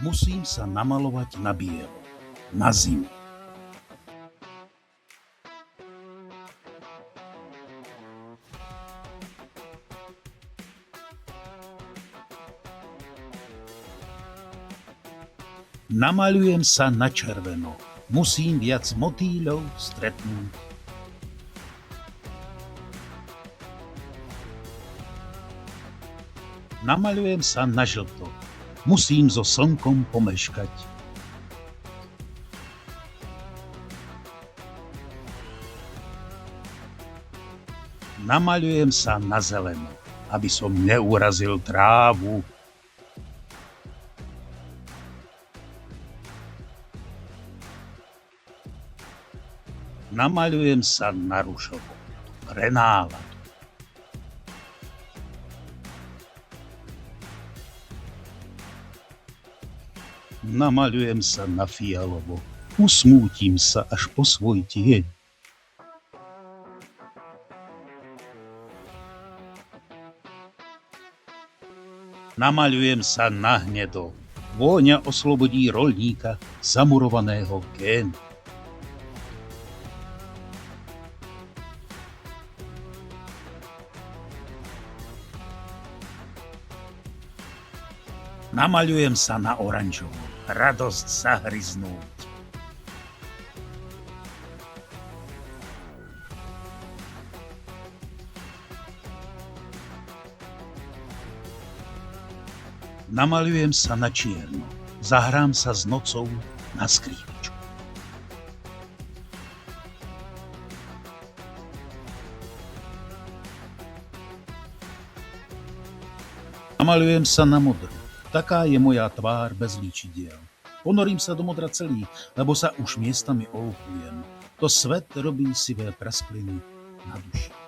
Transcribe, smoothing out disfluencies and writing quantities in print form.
Musím sa namalovať na bielo, na zimu. Namaľujem sa na červeno, musím viac motýľov stretnúť. Namaľujem sa na žlto, musím so slnkom pomeškať. Namaľujem sa na zeleno, aby som neurazil trávu. Namaľujem sa na ružovo, pre náladu. Namaľujem sa na fialovo, usmútim sa až po svoj tieň. Namaľujem sa na hnedo, vôňa oslobodí roľníka zamurovaného génu. Namaľujem sa na oranžovo, radosť zahryznúť. Namaľujem sa na čierno, zahrám sa s nocou na skrývičku. Namaľujem sa na modro. Taká je moja tvár bez líčidiel. Ponorím sa do modra celý, lebo sa už miestami olkujem. To svet robí sivé praskliny na duši.